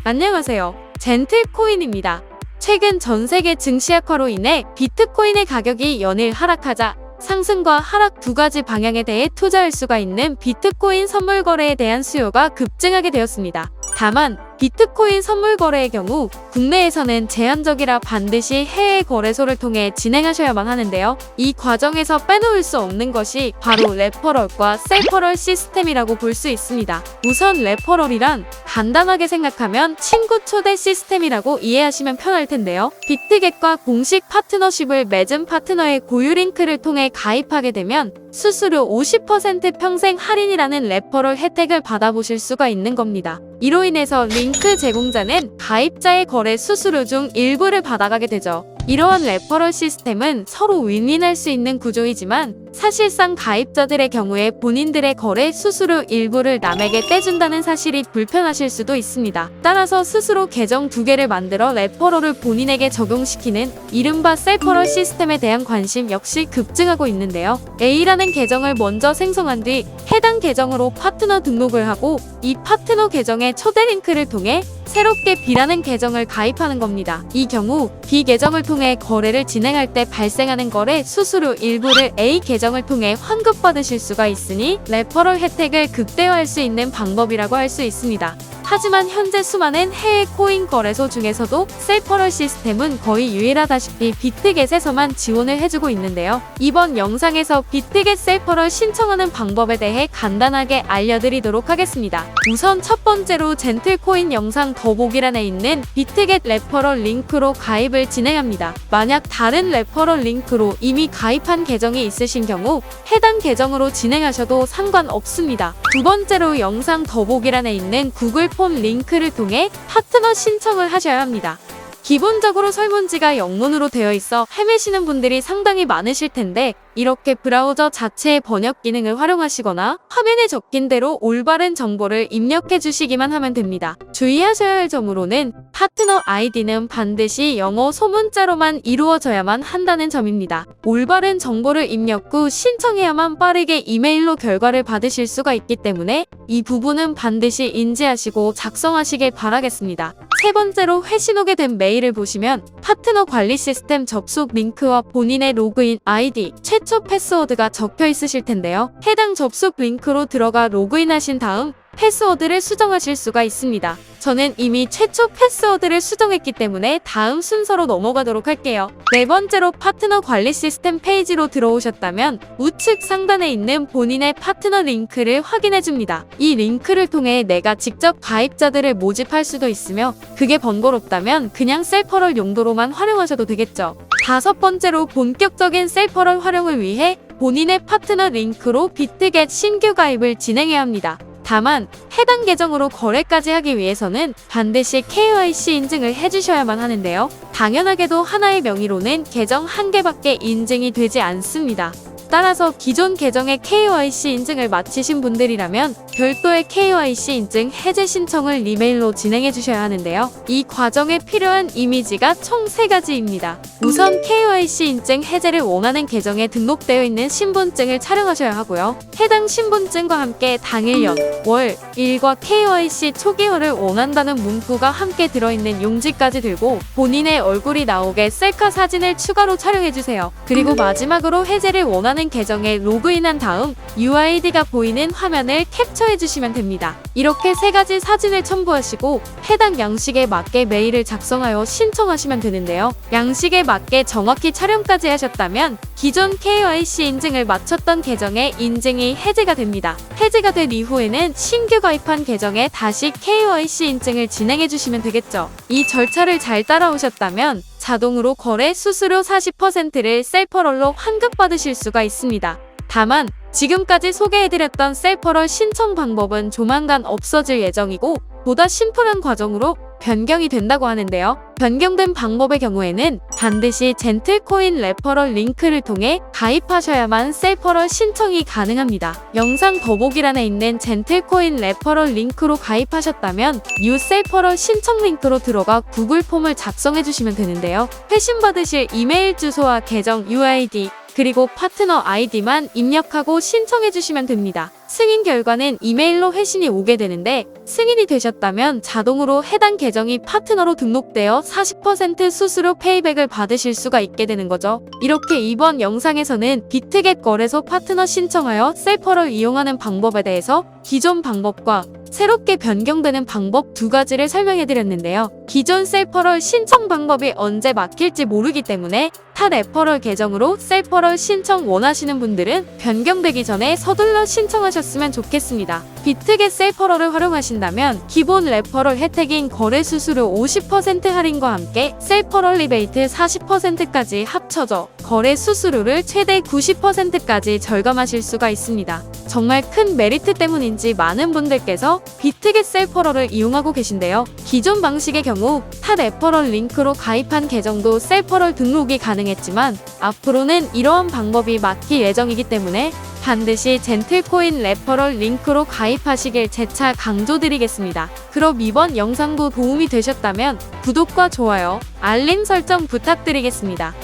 안녕하세요. 젠틀코인입니다. 최근 전 세계 증시 악화로 인해 비트코인의 가격이 연일 하락하자 상승과 하락 두 가지 방향에 대해 투자할 수가 있는 비트코인 선물 거래에 대한 수요가 급증하게 되었습니다. 다만 비트코인 선물 거래의 경우 국내에서는 제한적이라 반드시 해외 거래소를 통해 진행하셔야만 하는데요. 이 과정에서 빼놓을 수 없는 것이 바로 레퍼럴과 셀퍼럴 시스템이라고 볼 수 있습니다. 우선 레퍼럴이란 간단하게 생각하면 친구 초대 시스템이라고 이해하시면 편할 텐데요. 비트겟과 공식 파트너십을 맺은 파트너의 고유 링크를 통해 가입하게 되면 수수료 50% 평생 할인이라는 레퍼럴 혜택을 받아보실 수가 있는 겁니다. 이로 인해서 링크 제공자는 가입자의 거래 수수료 중 일부를 받아가게 되죠. 이러한 레퍼럴 시스템은 서로 윈윈할 수 있는 구조이지만 사실상 가입자들의 경우에 본인들의 거래 수수료 일부를 남에게 떼준다는 사실이 불편하실 수도 있습니다. 따라서 스스로 계정 2개를 만들어 레퍼럴을 본인에게 적용시키는 이른바 셀퍼럴 시스템에 대한 관심 역시 급증하고 있는데요. A라는 계정을 먼저 생성한 뒤 해당 계정으로 파트너 등록을 하고 이 파트너 계정의 초대 링크를 통해 새롭게 B라는 계정을 가입하는 겁니다. 이 경우 B 계정을 통해 거래를 진행할 때 발생하는 거래 수수료 일부를 A 계정을 통해 환급받으실 수가 있으니 레퍼럴 혜택을 극대화할 수 있는 방법이라고 할 수 있습니다. 하지만 현재 수많은 해외 코인 거래소 중에서도 셀퍼럴 시스템은 거의 유일하다시피 비트겟에서만 지원을 해주고 있는데요. 이번 영상에서 비트겟 셀퍼럴 신청하는 방법에 대해 간단하게 알려드리도록 하겠습니다. 우선 첫 번째로 젠틀코인 영상 더보기란에 있는 비트겟 레퍼럴 링크로 가입을 진행합니다. 만약 다른 레퍼럴 링크로 이미 가입한 계정이 있으신 경우 해당 계정으로 진행하셔도 상관없습니다. 두 번째로 영상 더보기란에 있는 구글 폼 링크를 통해 파트너 신청을 하셔야 합니다. 기본적으로 설문지가 영문으로 되어 있어 헤매시는 분들이 상당히 많으실 텐데 이렇게 브라우저 자체의 번역 기능을 활용하시거나 화면에 적힌 대로 올바른 정보를 입력해 주시기만 하면 됩니다. 주의하셔야 할 점으로는 파트너 아이디는 반드시 영어 소문자로만 이루어져야만 한다는 점입니다. 올바른 정보를 입력 후 신청해야만 빠르게 이메일로 결과를 받으실 수가 있기 때문에 이 부분은 반드시 인지하시고 작성하시길 바라겠습니다. 세 번째로 회신 오게 된 메일을 보시면 파트너 관리 시스템 접속 링크와 본인의 로그인 아이디, 최초 패스워드가 적혀 있으실 텐데요. 해당 접속 링크로 들어가 로그인하신 다음 패스워드를 수정하실 수가 있습니다. 저는 이미 최초 패스워드를 수정했기 때문에 다음 순서로 넘어가도록 할게요. 네 번째로 파트너 관리 시스템 페이지로 들어오셨다면 우측 상단에 있는 본인의 파트너 링크를 확인해줍니다. 이 링크를 통해 내가 직접 가입자들을 모집할 수도 있으며 그게 번거롭다면 그냥 셀퍼럴 용도로만 활용하셔도 되겠죠. 다섯 번째로 본격적인 셀퍼럴 활용을 위해 본인의 파트너 링크로 비트겟 신규 가입을 진행해야 합니다. 다만 해당 계정으로 거래까지 하기 위해서는 반드시 KYC 인증을 해주셔야만 하는데요. 당연하게도 하나의 명의로는 계정 1개밖에 인증이 되지 않습니다. 따라서 기존 계정의 KYC 인증을 마치신 분들이라면 별도의 KYC 인증 해제 신청을 이메일로 진행해 주셔야 하는데요. 이 과정에 필요한 이미지가 총 3가지입니다. 우선 KYC 인증 해제를 원하는 계정에 등록되어 있는 신분증을 촬영하셔야 하고요. 해당 신분증과 함께 당일년, 월, 일과 KYC 초기화를 원한다는 문구가 함께 들어있는 용지까지 들고 본인의 얼굴이 나오게 셀카 사진을 추가로 촬영해주세요. 그리고 마지막으로 해제를 원하는 계정에 로그인한 다음 UID가 보이는 화면을 캡처해주시면 됩니다. 이렇게 3가지 사진을 첨부하시고 해당 양식에 맞게 메일을 작성하여 신청하시면 되는데요. 양식에 맞게 정확히 촬영까지 하셨다면 기존 KYC 인증을 마쳤던 계정의 인증이 해제가 됩니다. 해제가 된 이후에는 신규 가입한 계정에 다시 KYC 인증을 진행해주시면 되겠죠. 이 절차를 잘 따라오셨다면 자동으로 거래 수수료 40%를 셀퍼럴로 환급받으실 수가 있습니다. 다만 지금까지 소개해드렸던 셀퍼럴 신청 방법은 조만간 없어질 예정이고 보다 심플한 과정으로 변경이 된다고 하는데요. 변경된 방법의 경우에는 반드시 젠틀코인 레퍼럴 링크를 통해 가입하셔야만 셀퍼럴 신청이 가능합니다. 영상 더보기란에 있는 젠틀코인 레퍼럴 링크로 가입하셨다면 뉴 셀퍼럴 신청 링크로 들어가 구글 폼을 작성해 주시면 되는데요. 회신 받으실 이메일 주소와 계정 UID 그리고 파트너 아이디만 입력하고 신청해 주시면 됩니다. 승인 결과는 이메일로 회신이 오게 되는데 승인이 되셨다면 자동으로 해당 계정이 파트너로 등록되어 40% 수수료 페이백을 받으실 수가 있게 되는 거죠. 이렇게 이번 영상에서는 비트겟 거래소 파트너 신청하여 셀퍼럴 이용하는 방법에 대해서 기존 방법과 새롭게 변경되는 방법 두 가지를 설명해 드렸는데요. 기존 셀퍼럴 신청 방법이 언제 막힐지 모르기 때문에 타 레퍼럴 계정으로 셀퍼럴 신청 원하시는 분들은 변경되기 전에 서둘러 신청하셨으면 좋겠습니다. 비트겟 셀퍼럴을 활용하신다면 기본 레퍼럴 혜택인 거래 수수료 50% 할인과 함께 셀퍼럴 리베이트 40%까지 합쳐져 거래 수수료를 최대 90%까지 절감하실 수가 있습니다. 정말 큰 메리트 때문인지 많은 분들께서 비트겟 셀퍼럴을 이용하고 계신데요. 기존 방식의 경우 타 레퍼럴 링크로 가입한 계정도 셀퍼럴 등록이 가능했지만 앞으로는 이러한 방법이 막힐 예정이기 때문에 반드시 젠틀코인 레퍼럴 링크로 가입하시길 재차 강조드리겠습니다. 그럼 이번 영상도 도움이 되셨다면 구독과 좋아요, 알림 설정 부탁드리겠습니다.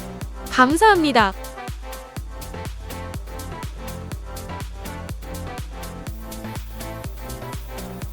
감사합니다.